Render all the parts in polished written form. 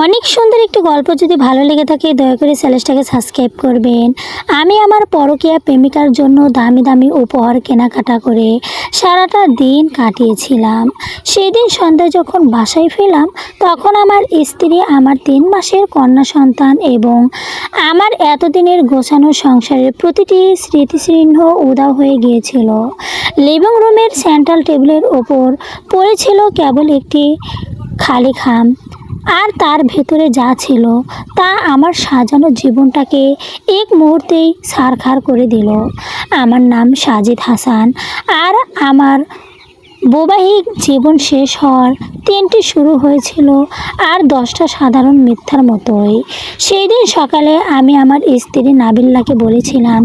অনেক সুন্দর একটি গল্প যদি ভালো লেগে থাকে দয়া করে চ্যানেলটাকে সাবস্ক্রাইব করবেন। আমি আমার পরকীয়া প্রেমিকার জন্য দামি দামি উপহার কেনাকাটা করে সারাটা দিন কাটিয়েছিলাম। সেই দিন সন্ধ্যায় যখন বাসায় ফিরলাম তখন আমার স্ত্রী আমার 3 মাসের কন্যা সন্তান এবং আমার এতদিনের গোছানো সংসারের প্রতিটি স্মৃতিচিহ্ন উধাও হয়ে গিয়েছিল। লিভিং রুমের সেন্ট্রাল টেবিলের ওপর পড়েছিল কেবল একটি খালি খাম, আর তার ভেতরে যা ছিল তা আমার সাজানো জীবনটাকে এক মুহূর্তেই ছারখার করে দিল। আমার নাম সাজিদ হাসান, আর আমার বৈবাহিক জীবন শেষ হওয়ার 3টি শুরু হয়েছিল আর 10টা সাধারণ মিথ্যার মতোই। সেই দিন সকালে আমি আমার স্ত্রী নাবিল্লাকে বলেছিলাম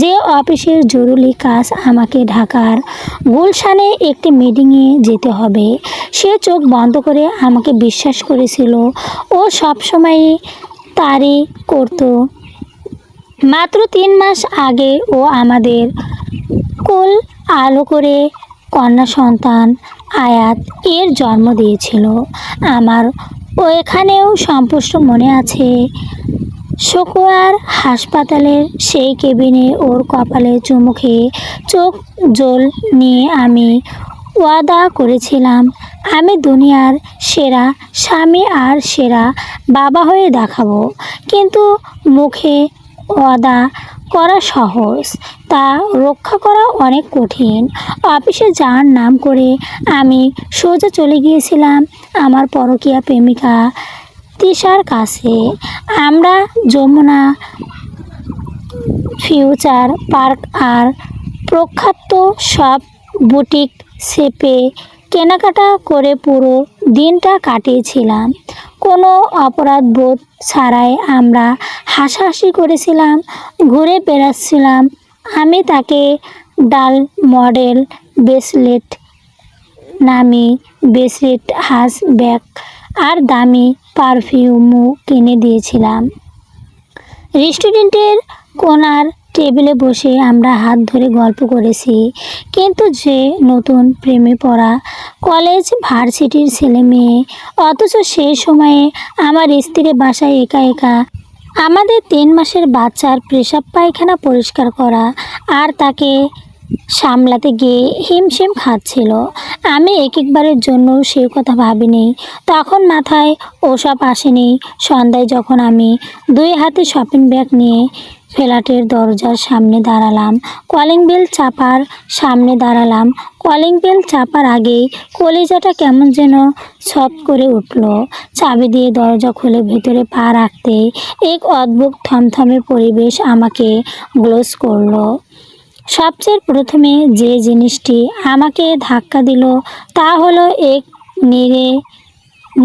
যে অফিসের জরুরি কাজ আমাকে ঢাকার গুলশানে একটি মিটিংয়ে যেতে হবে। সে চোখ বন্ধ করে আমাকে বিশ্বাস করেছিল। ও সবসময়ই তারই করতো। মাত্র 3 মাস আগে ও আমাদের কোল আলো করে কন্যা সন্তান আয়াত এর জন্ম দিয়েছিল। আমার এখানেও স্পষ্ট মনে আছে, শোকোয়ার হাসপাতালের সেই কেবিনে ওর কপালে চুমু খেয়ে চোখ জল নিয়ে আমি ওয়াদা করেছিলাম আমি দুনিয়ার সেরা স্বামী আর সেরা বাবা হয়ে দেখাবো। কিন্তু মুখে ওয়াদা করা সহজ, তা রক্ষা করা অনেক কঠিন। অফিসে যাওয়ার নাম করে আমি সোজা চলে গিয়েছিলাম আমার পরকীয়া প্রেমিকা তিশার কাছে। আমরা যমুনা ফিউচার পার্ক আর প্রখ্যাত সব বুটিক শেপে কেনাকাটা করে পুরো দিনটা কাটিয়েছিলাম। কোনো অপরাধবোধ ছাড়াই আমরা হাসাহাসি করেছিলাম, ঘুরে বেড়াচ্ছিলাম। আমি তাকে ডাল মডেল ব্রেসলেট, নামি ব্রেসলেট, হাস ব্যাগ আর দামি পারফিউমও কিনে দিয়েছিলাম। রেস্টুরেন্টের কোনার টেবিলে বসে আমরা হাত ধরে গল্প করেছি। কিন্তু যে নতুন প্রেমে পড়া কলেজ ভার্সিটির ছেলে মেয়ে, অথচ সেই সময়ে আমার স্ত্রী বাসায় একা একা আমাদের 3 মাসের বাচ্চার পেশাব পায়খানা পরিষ্কার করা আর তাকে সামলাতে গিয়ে হিমশিম খাচ্ছিল। আমি একবারের জন্য সেই কথা ভাবিনি, তখন মাথায় ওসব আসেনি। সন্ধ্যায় যখন আমি 2 হাতে শপিং ব্যাগ নিয়ে ফ্ল্যাটের দরজার সামনে দাঁড়ালাম, কলিং বেল চাপার আগেই কলিজাটা কেমন যেন ছট করে উঠল। চাবি দিয়ে দরজা খুলে ভেতরে পা রাখতে এক অদ্ভুত থমথমে পরিবেশ আমাকে গ্লোজ করলো। সবচেয়ে প্রথমে যে জিনিসটি আমাকে ধাক্কা দিল তা হলো এক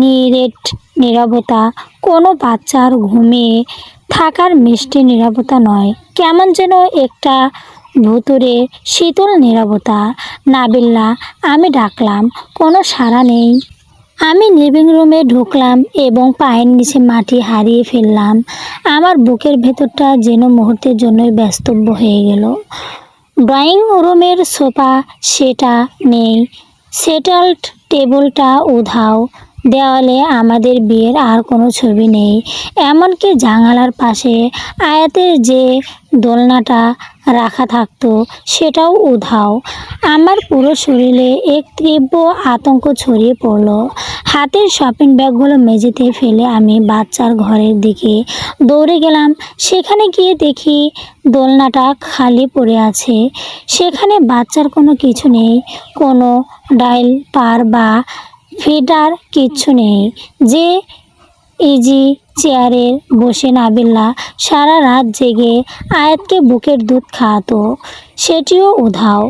নিরেট নীরবতা। কোনো বাচ্চার ঘুমিয়ে থাকার মিষ্টি নীরবতা নয়, কেমন যেন একটা ভুতুড়ে শীতল নীরবতা। নাবিল্লা, আমি ডাকলাম, কোনো সাড়া নেই। আমি লিভিং রুমে ঢুকলাম এবং পায়ের নিচে মাটি হারিয়ে ফেললাম। আমার বুকের ভেতরটা যেন মুহূর্তের জন্যই ব্যস্তব্য হয়ে গেল। ড্রয়িং রুমের সোফা সেটা নেই, সেটেলড টেবিলটা উধাও, দেওয়ালে আমাদের বিয়ের আর কোনো ছবি নেই। এমনকি জানালার পাশে আয়াতের যে দোলনাটা রাখা থাকতো সেটাও উধাও। আমার পুরো শরীরে এক তীব্র আতঙ্ক ছড়িয়ে পড়ল। হাতের শপিং ব্যাগগুলো মেঝেতে ফেলে আমি বাচ্চার ঘরের দিকে দৌড়ে গেলাম। সেখানে গিয়ে দেখি দোলনাটা খালি পড়ে আছে। সেখানে বাচ্চার কোনো কিছু নেই, কোনো ডাইপার বা ফিডার কিচ্ছু নেই। যে ইজি চেয়ারে বসে নাবিল্লা সারা রাত জেগে আয়াতকে বুকের দুধ খাওয়াতো, সেটিও উধাও।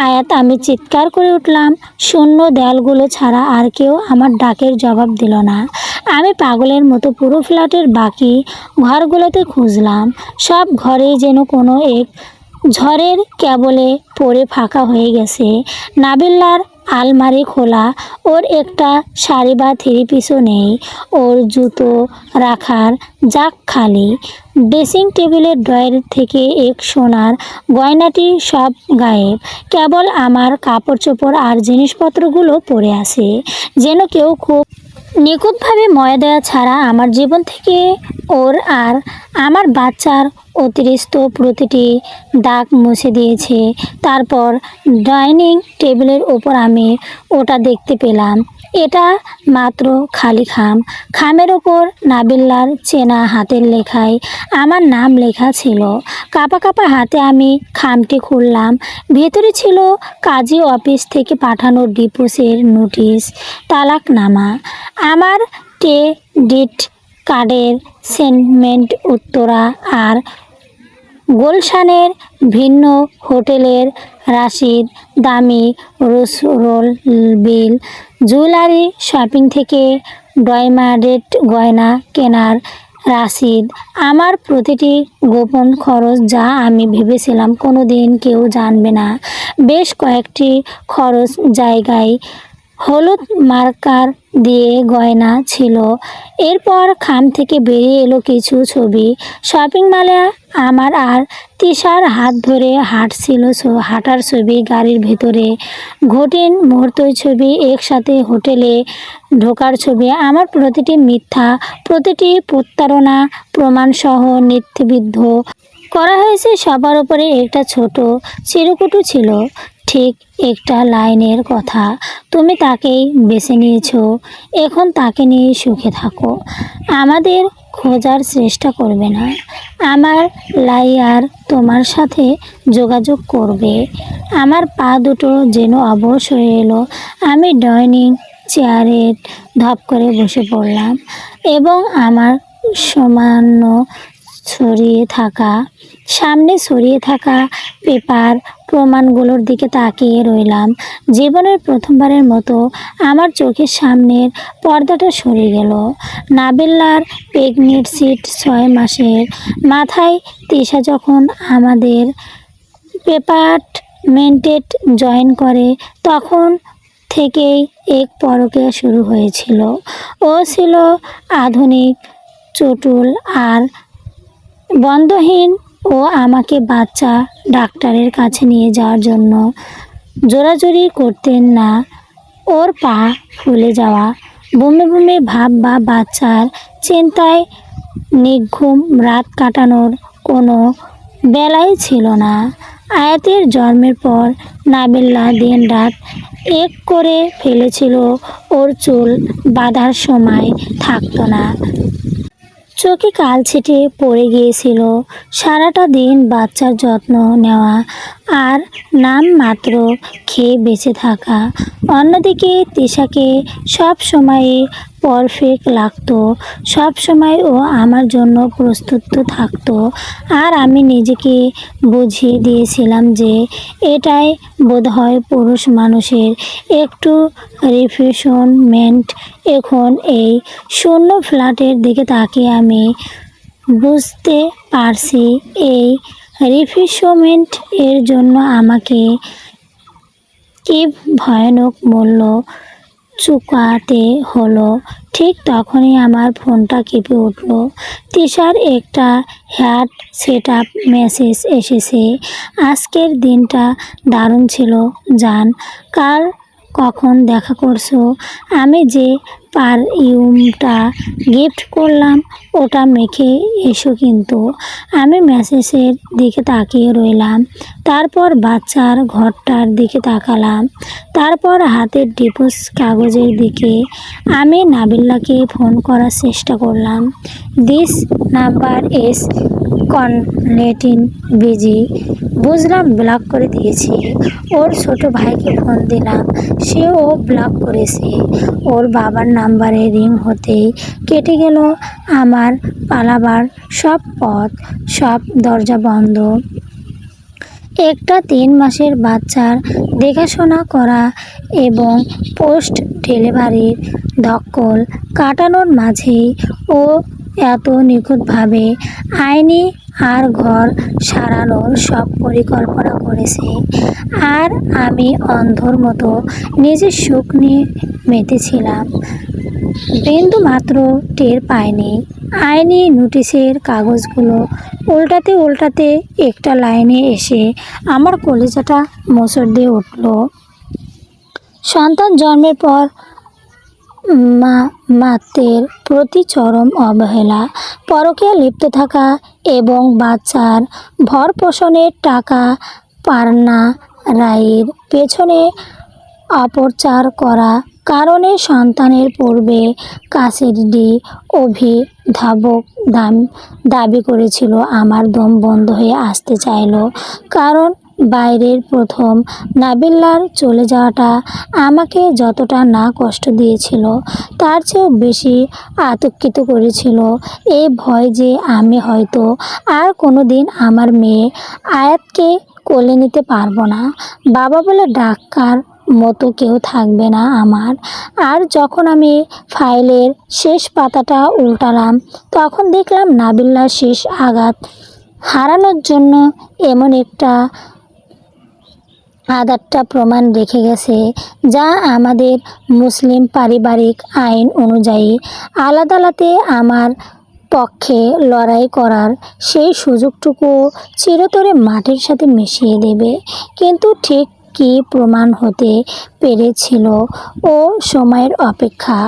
আয়াত, আমি চিৎকার করে উঠলাম। শূন্য দেয়ালগুলো ছাড়া আর কেউ আমার ডাকের জবাব দিল না। আমি পাগলের মতো পুরো ফ্ল্যাটের বাকি ঘরগুলোতে খুঁজলাম। সব ঘরেই যেন কোনো এক ঝড়ের কেবলে পড়ে ফাঁকা হয়ে গেছে। নাবিল্লার আলমারি খোলা, ওর একটা শাড়ি বা 3 পিসও নেই। ওর জুতো রাখার জাক খালি। ড্রেসিং টেবিলের ড্রয়ার থেকে এক সোনার গয়নাটি সব গায়েব। কেবল আমার কাপড় চোপড় আর জিনিসপত্রগুলো পড়ে আছে, যেন কেউ খুব নিখুঁতভাবে ময়দয়া ছাড়া আমার জীবন থেকে ওর আর আমার বাচ্চার অতিরিক্ত প্রতিটি দাগ মুছে দিয়েছে। তারপর ডাইনিং টেবিলের ওপর আমি ওটা দেখতে পেলাম। এটা মাত্র খালি খাম। খামের ওপর নাবিল্লার চেনা হাতের লেখায় আমার নাম লেখা ছিল। কাঁপা কাঁপা হাতে আমি খামটি খুললাম। ভেতরে ছিল কাজী অফিস থেকে পাঠানো ডিভোর্সের নোটিশ, তালাকনামা, আমার ক্রেডিট কার্ডের স্টেটমেন্ট, উত্তরা আর গুলশানের ভিন্ন হোটেলের রাশিদ, দামি রোল বিল, জুয়েলারি শপিং থেকে ডায়মন্ডের গয়না কেনার রাশিদ, আমার প্রতিটি গোপন খরচ যা আমি ভেবেছিলাম কোনো দিন কেউ জানবে না। বেশ কয়েকটি খরচ জায়গায় হলুদ মার্কার দিয়ে গয়না ছিল। এরপর খাম থেকে বেরিয়ে এলো কিছু ছবি। শপিং মলে আমার আর তিশার হাত ধরে হাঁটার ছবি, গাড়ির ভেতরে কঠিন মুহূর্তের ছবি, একসাথে হোটেলে ঢোকার ছবি। আমার প্রতিটি মিথ্যা, প্রতিটি প্রতারণা প্রমাণসহ নিত্যবিদ্ধ করা হয়েছে। সবার উপরে একটা ছোট চিরকুট ছিল, ঠিক একটা লাইনের কথা, তুমি তাকেই বেছে নিয়েছো, এখন তাকে নিয়ে সুখে থাকো, আমাদের খোঁজার চেষ্টা করবে না, আমার লাইয়ার তোমার সাথে যোগাযোগ করবে। আমার পা দুটো যেন অবশ হয়ে এলো। আমি ডাইনিং চেয়ারে ধপ করে বসে পড়লাম এবং আমার সামান্য সামনে ছড়িয়ে থাকা পেপার প্রমাণগুলোর দিকে তাকিয়ে রইলাম। জীবনের প্রথমবারের মতো আমার চোখের সামনের পর্দাটা সরে গেল। নাবিল্লার প্রেগনেন্সির 6 মাসের মাথায় তিশা যখন আমাদের ডিপার্টমেন্টে জয়েন করে তখন থেকেই এক পরকীয়া শুরু হয়েছিল। ও ছিল আধুনিক, চটুল আর বন্ধহীন। ও আমাকে বাচ্চা ডাক্তারের কাছে নিয়ে যাওয়ার জন্য জোরাজুরি করতেন না। ওর পা ফুলে যাওয়া, বমি বমি ভাব বা বাচ্চার চিন্তায় নির্ঘুম রাত কাটানোর কোনো বেলাই ছিল না। আয়াতের জন্মের পর নাবিল্লা দিন রাত এক করে ফেলেছিল। ওর চুল বাঁধার সময় থাকতো না, চোখে কালছিটে পড়ে গিয়েছিল। সারাটা দিন বাচ্চার যত্ন নেওয়া আর নামমাত্র খেয়ে বেঁচে থাকা। অন্যদিকে তিশাকে সব সময় পারফেক্ট লাগতো, সব সময় ও আমার জন্য প্রস্তুত থাকতো। আর আমি নিজেকে বুঝিয়ে দিয়েছিলাম যে এটাই বোধহয় পুরুষ মানুষের একটু রিফ্রেশমেন্ট। এখন এই শূন্য ফ্ল্যাটের দিকে তাকিয়ে আমি বুঝতে পারছি এই রিফ্রেশমেন্ট এর জন্য আমাকে কি ভয়ানক মূল্য চুকাতে হলো। ঠিক তখনই আমার ফোনটা কেঁপে উঠল। তিশার একটা হোয়াটসঅ্যাপ মেসেজ এসেছে। আজকের দিনটা দারুণ ছিল জান, কাল কখন দেখা করছো? আমি যে পারফিউমটা গিফট করলাম ওটা মেখে এসো কিন্তু। আমি মেসেজের দিকে তাকিয়ে রইলাম, তারপর বাচ্চার ঘরটার দিকে তাকালাম, তারপর হাতের ডিভোর্স কাগজের দিকে। আমি নাবিল্লাকে ফোন করার চেষ্টা করলাম। This number is connecting busy. বুঝলাম ব্লক করে দিয়েছি। ওর ছোট ভাইকে ফোন দিলাম, সেও ব্লক করেছে। ওর বাবার নাম্বারে রিং হতেই কেটে গেল। আমার পালাবার সব পথ, সব দরজা বন্ধ। একটা 3 মাসের বাচ্চার দেখাশোনা করা এবং পোস্ট ডেলিভারির ধকল কাটানোর মাঝেই ও এত নিখুঁতভাবে আইনি আর ঘর সারানোর সব পরিকল্পনা করেছে। আর আমি অন্ধর মতো নিজের সুখ নিয়ে মেতেছিলাম, বিন্দু মাত্র টের পাইনি। আইনি নোটিশের কাগজগুলো উল্টাতে উল্টাতে একটা লাইনে এসে আমার কলিজাটা মোচড় দিয়ে উঠল। সন্তান জন্মের পর মাতের প্রতি চরম অবহেলা, পরকীয়া লিপ্ত থাকা এবং বাচ্চার ভরণ-পোষণের টাকা পান্না রায়ের পেছনে অপচার করা কারণে সন্তানের পূর্বে কাসিডি অভিভাবক দাবি করেছিল আমার দম বন্ধ হয়ে আসতে চাইল, কারণ বাইরের প্রথম নাবিল্লার চলে যাওয়াটা আমাকে যতটা না কষ্ট দিয়েছিল তার চেয়েও বেশি আতঙ্কিত করেছিল এই ভয় যে আমি হয়তো আর কোনো দিন আমার মেয়ে আয়াতকে কোলে নিতে পারবো না, বাবা বলে ডাকার মতো কেউ থাকবে না আমার। আর যখন আমি ফাইলের শেষ পাতাটা উল্টালাম তখন দেখলাম নাবিল্লার শেষ আঘাত হারানোর জন্য এমন একটা আধারটা প্রমাণ রেখে গেছে যা আমাদের মুসলিম পারিবারিক আইন অনুযায়ী আদালতে আমার পক্ষে লড়াই করার সেই সুযোগটুকু চিরতরে মাটির সাথে মিশিয়ে দেবে। কিন্তু ঠিক কী প্রমাণ হতে পেরেছিল ও সময়ের অপেক্ষা।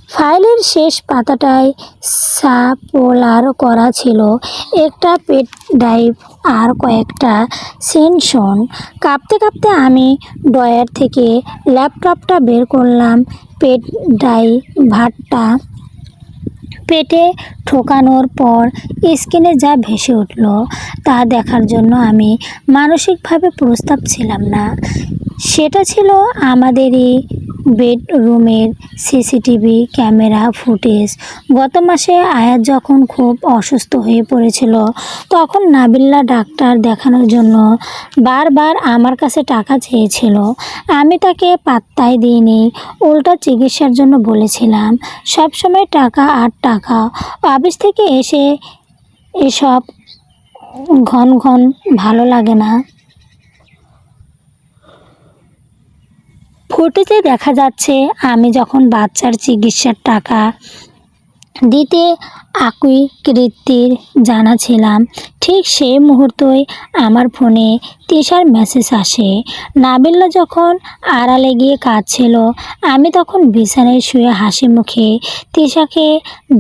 ফাইলের শেষ পাতাটায় সাপোলার করা ছিল একটা পেট ড্রাইভ আর কয়েকটা সেনশন। কাঁপতে কাঁপতে আমি ড্রয়ার থেকে ল্যাপটপটা বের করলাম। পেট ড্রাইভারটা পেটে ঠোকানোর পর স্ক্রিনে যা ভেসে উঠল তা দেখার জন্য আমি মানসিকভাবে প্রস্তুত ছিলাম না। সেটা ছিল আমাদেরই বেডরুমের সিসিটিভি ক্যামেরা ফুটেজ। গত মাসে আয়াত যখন খুব অসুস্থ হয়ে পড়েছিল তখন নাবিল্লা ডাক্তার দেখানোর জন্য বারবার আমার কাছে টাকা চেয়েছিল। আমি তাকে পাত্তাই দিইনি, উল্টো চিকিৎসার জন্য বলেছিলাম। সবসময় টাকা আর টাকা। অফিস থেকে এসে এসব ঘন ঘন ভালো লাগে না। ফুটেজে দেখা যাচ্ছে আমি যখন বাচ্চার চিকিৎসার টাকা দিতে অকৃতির জানাছিলাম ঠিক সেই মুহূর্তেই আমার ফোনে তিশার মেসেজ আসে। নাবিল্লা যখন আড়ালে গিয়ে কাঁদছিল আমি তখন বিছানায় শুয়ে হাসি মুখে তিশাকে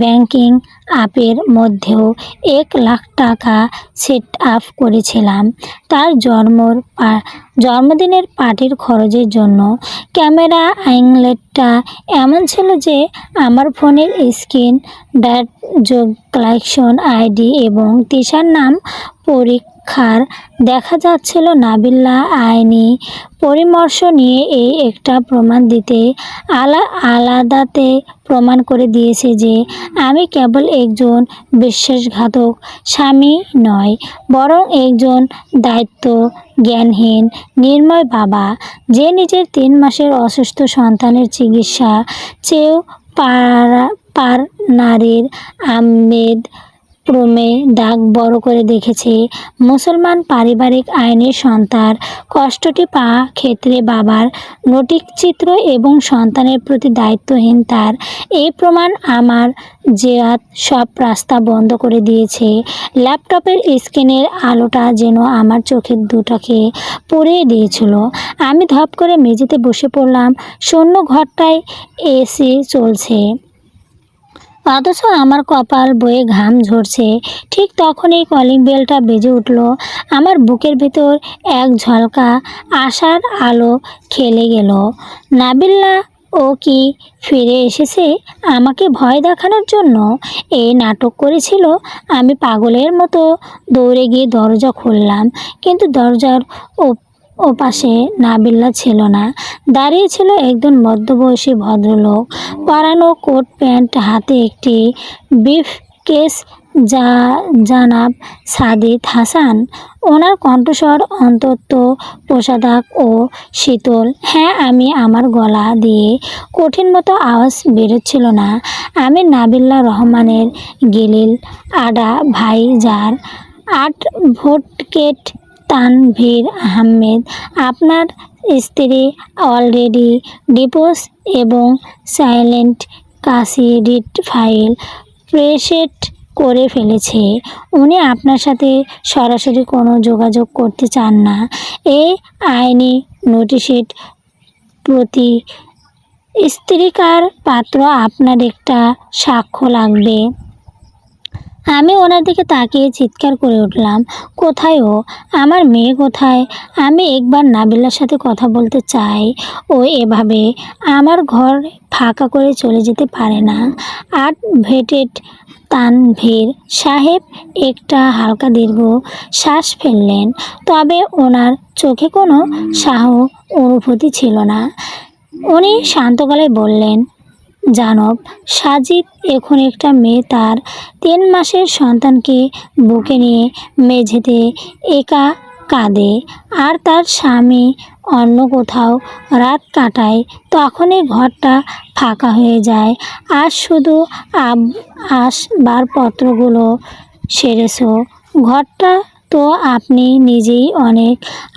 ব্যাংকিং অ্যাপের মধ্যেও 1,00,000 টাকা সেট আপ করেছিলাম তার জন্মদিনের পার্টির খরচের জন্য। ক্যামেরা অ্যাঙ্গেলটা এমন ছিল যে আমার ফোনের স্ক্রিন ডট কালেকশন আইডি এবং তিশার নাম পরীক্ষার দেখা যাচ্ছিল। নাবিল্লা আইনি পরামর্শ নিয়ে এই একটা প্রমাণ দিতে আলাদাতে প্রমাণ করে দিয়েছে যে আমি কেবল একজন বিশ্বাসঘাতক স্বামী নয়, বরং একজন দায়িত্ব জ্ঞানহীন নির্ময় বাবা, যে নিজের 3 মাসের অসুস্থ সন্তানের চিকিৎসা চেয়েও নারীর আহমেদ ক্রমে দাগ বড় করে দেখেছে। মুসলমান পারিবারিক আইনের সন্তান কষ্টটি পাওয়া ক্ষেত্রে বাবার নৈতিক চিত্র এবং সন্তানের প্রতি দায়িত্বহীন তার এই প্রমাণ আমার জেয়াত সব রাস্তা বন্ধ করে দিয়েছে। ল্যাপটপের স্ক্রিনের আলোটা যেন আমার চোখের দুটাকে পুড়িয়ে দিয়েছিল। আমি ধপ করে মেঝেতে বসে পড়লাম। শূন্য ঘরটায় এসি চলছে অথচ আমার কপাল বয়ে ঘাম ঝরছে। ঠিক তখনই কলিং বেলটা বেজে উঠল। আমার বুকের ভেতর এক ঝলকা আশার আলো খেলে গেল। নাবিল্লা ও কি ফিরে এসেছে আমাকে ভয় দেখানোর জন্য? এই নাটক করেছিল। আমি পাগলের মতো দৌড়ে গিয়ে দরজা খুললাম, কিন্তু দরজার ওপাশে নাবিল্লা ছিল না। দাঁড়িয়ে ছিল একজন মধ্যবয়সী ভদ্রলোক, পরানো কোট প্যান্ট, হাতে একটি ব্রিফকেস। জানাব সাদিক হাসান। ওনার কণ্ঠস্বর অত্যন্ত প্রসাদক ও শীতল। হ্যাঁ, আমার গলা দিয়ে কঠিন মতো আওয়াজ বেরোচ্ছিল না। আমি নাবিল্লা রহমানের গেলিল আডা ভাই, যার অ্যাডভোকেট তানভীর আহমেদ। আপনার স্ত্রী অলরেডি ডিভোর্স এবং সাইলেন্ট কাস্টডির ফাইল প্রেসেট করে ফেলেছে। উনি আপনার সাথে সরাসরি কোনো যোগাযোগ করতে চান না। এই আইনি নোটিশের প্রতি স্ত্রীকার পাত্র আপনার একটা সাক্ষ্য লাগবে। আমি ওনার দিকে তাকিয়ে চিৎকার করে উঠলাম, কোথায় ও? আমার মেয়ে কোথায়? আমি একবার নাবিলার সাথে কথা বলতে চাই। ও এভাবে আমার ঘর ফাঁকা করে চলে যেতে পারে না। অ্যাডভোকেট তানভীর সাহেব একটা হালকা দীর্ঘ শ্বাস ফেললেন, তবে ওনার চোখে কোনো অনুভূতি ছিল না। উনি শান্ত গলায় বললেন, জানব সাজিদ, এখন একটা মেয়ে তার 3 মাসের সন্তানকে বুকে নিয়ে মেঝেতে একা কাঁদে, আর তার স্বামী অন্য কোথাও রাত কাটায়, তখনই ঘরটা ফাঁকা হয়ে যায়। আর শুধু আসবাবপত্রগুলো সেরেছো, ঘরটা তো আপনি নিজেই অনেক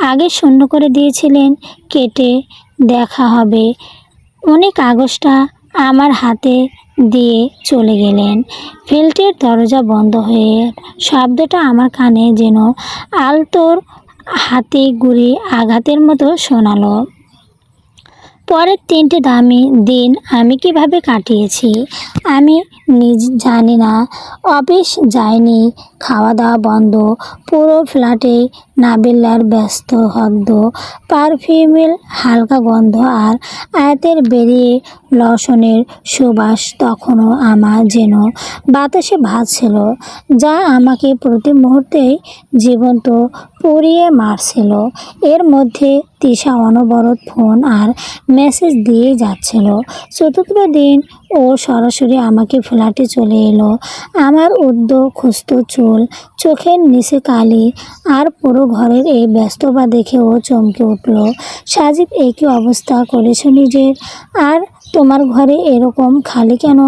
আগে শূন্য করে দিয়েছিলেন। কেটে দেখা হবে। উনি কাগজটা আমার হাতে দিয়ে চলে গেলেন। ফ্ল্যাটের দরজা বন্ধ হয়ে শব্দটা আমার কানে যেন আলতোর হাতে গুড়ি আঘাতের মতো শোনালো। পরের 3টে দামি দিন আমি কিভাবে কাটিয়েছি আমি জানি না। অফিস যাইনি, খাওয়া দাওয়া বন্ধ, পুরো ফ্ল্যাটে নাবিলার ব্যস্ত হদ্দ পারফিউমের হালকা গন্ধ আর আয়াতের বেরিয়ে লসনের সুবাস তখনও আমার যেন বাতাসে ভাসছিল, যা আমাকে প্রতি মুহূর্তেই জীবন্ত পুড়িয়ে মারছিল। এর মধ্যে তিশা অনবরত ফোন আর মেসেজ দিয়ে যাচ্ছিল। চতুর্থ দিন ও সরাসরি আমাকে ফ্ল্যাটে চলে এলো। আমার খুস্ত চুল, চোখের নিচে কালি আর পুরো ঘরের এই ব্যস্ততা দেখে ও চমকে উঠল। সাজিদ, একই অবস্থা করেছো নিজের? আর তোমার ঘরে এরকম খালি কেন?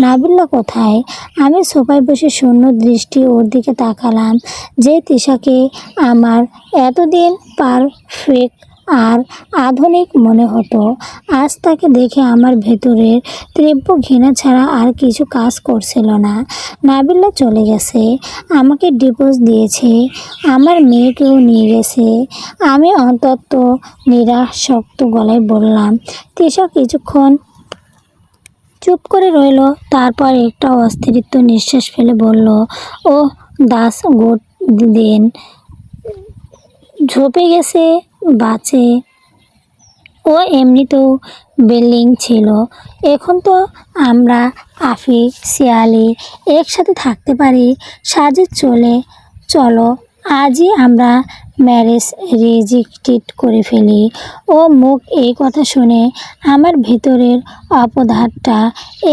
নাবিল্লা কোথায়? আমি সোফায় বসে শূন্য দৃষ্টি ওর দিকে তাকালাম। যে তিশাকে আমার এতদিন পারফেক্ট আর আধুনিক মনে হতো, আজ তাকে দেখে আমার ভেতরের তীব্র ঘৃণা ছাড়া আর কিছু কাজ করছিল না। নাবিল্লা চলে গেছে, আমাকে ডিভোর্স দিয়েছে, আমার মেয়েকেও নিয়ে গেছে। আমি অন্তত নিরাসক্ত গলায় বললাম। তিশা কিছুক্ষণ চুপ করে রইল, তারপর একটা অস্থিরিত নিঃশ্বাস ফেলে বলল, ও দাস গুড দিন ঝোপে গেছে বাঁচে। ও এমনিতেও বিল্ডিং ছিল। এখন তো আমরা অফিসিয়ালি একসাথে থাকতে পারি। সাজিদ, চলো আজই আমরা ম্যারেজ রেজিস্ট্রি করে ফেলি। ও মুখ এই কথা শুনে আমার ভেতরের অপরাধটা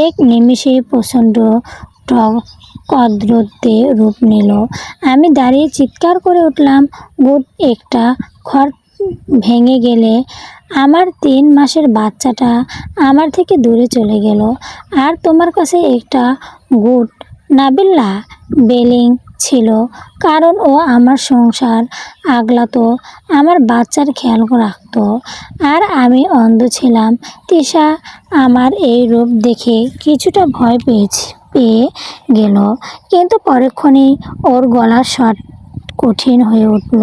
এক নিমিষে প্রচণ্ড কদরতে রূপ নিল। আমি দাঁড়িয়ে চিৎকার করে উঠলাম, গুড! একটা ঘর ভেঙে গেলে আমার 3 মাসের বাচ্চাটা আমার থেকে দূরে চলে গেল, আর তোমার কাছে একটা গুড নাবিল্লা বেলিং ছিল, কারণ ও আমার সংসার আগলাতো, আমার বাচ্চার খেয়াল রাখতো, আর আমি অন্ধ ছিলাম। তিশা আমার এই রূপ দেখে কিছুটা ভয় পেয়ে গেল, কিন্তু পরক্ষণেই ওর গলার স্বর কঠিন হয়ে উঠল।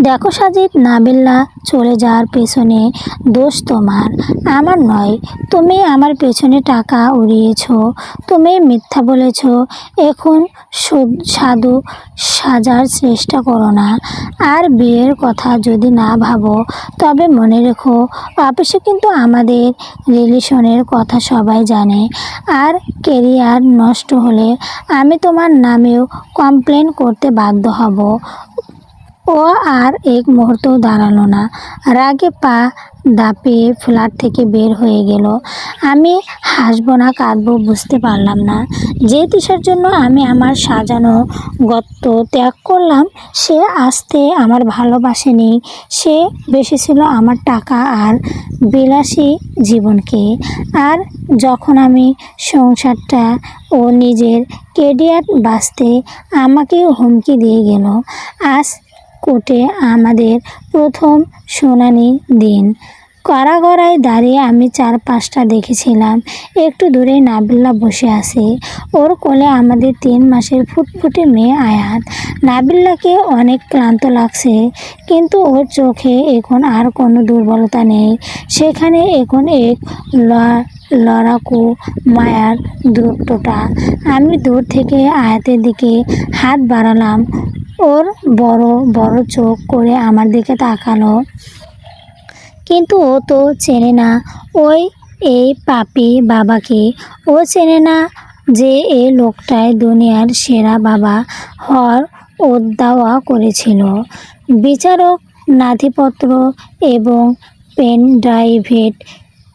দেখো সাজিদ, নাবিল্লা চলে যাওয়ার পেছনে দোষ তোমার, আমার নয়। তুমি আমার পেছনে টাকা উড়িয়েছ, তুমি মিথ্যা বলেছ। এখন সাধু সাজার চেষ্টা করো না। আর বিয়ের কথা যদি না ভাবো, তবে মনে রেখো, অফিসে কিন্তু আমাদের রিলেশনের কথা সবাই জানে। আর কেরিয়ার নষ্ট হলে আমি তোমার নামেও কমপ্লেন করতে বাধ্য হব। ও আর এক মুহূর্তও দাঁড়ালো না, রাগে পা দাপিয়ে ফ্ল্যাট থেকে বের হয়ে গেল। আমি হাসবো না কাঁদবো বুঝতে পারলাম না। যে তিশার জন্য আমি আমার সাজানো গর্ত ত্যাগ করলাম, সে আসতে আমার ভালোবাসেনি। সে বেসেছিল আমার টাকা আর বিলাসী জীবনকে। আর যখন আমি সংসারটা ও নিজের কেরিয়ার বাঁচতে আমাকেও হুমকি দিয়ে গেল। আজ কোর্টে আমাদের প্রথম শুনানি দিন। কারাগড়ায় দাঁড়িয়ে আমি চারপাশটা দেখেছিলাম। একটু দূরে নাবিল্লা বসে আছে, ওর কোলে আমাদের 3 মাসের ফুটফুটে মেয়ে আয়াত। নাবিল্লাকে অনেক ক্লান্ত লাগছে, কিন্তু ওর চোখে এখন আর কোনো দুর্বলতা নেই। সেখানে এখন এক লড়াকু মায়ার দূরত্বটা। আমি দূর থেকে আয়াতের দিকে হাত বাড়ালাম। ওর বড় বড় চোখ করে আমার দিকে তাকালো, কিন্তু ও তো চেনে না এই পাপি বাবাকে। ও চেনে না যে এই লোকটাই দুনিয়ার সেরা বাবা হওয়ার দাওয়া করেছিল। বিচারক নথিপত্র এবং পেন ড্রাইভের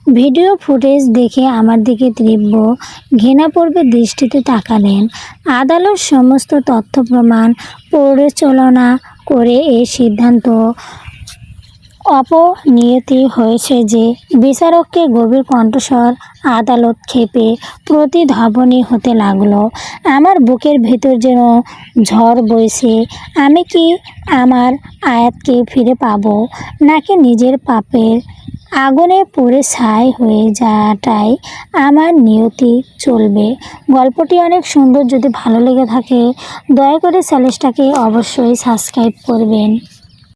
ভিডিও ফুটেজ দেখে আমার দিকে তীব্র ঘৃণাপূর্বক দৃষ্টিতে তাকালেন। আদালত সমস্ত তথ্য প্রমাণ পর্যালোচনা করে এই সিদ্ধান্ত অপনীত হয়েছে যে বিচারককে গভীর কণ্ঠস্বর আদালত ক্ষেপে প্রতিধ্বনি হতে লাগলো। আমার বুকের ভেতর যেন ঝড় বইছে। আমি কি আমার আয়াতকে ফিরে পাবো, নাকি নিজের পাপের আগুনে পুড়ে ছাই হয়ে যাওয়াটাই আমার নিয়তি চলবে? গল্পটি অনেক সুন্দর। যদি ভালো লেগে থাকে দয়া করে চ্যানেলটাকে অবশ্যই সাবস্ক্রাইব করবেন।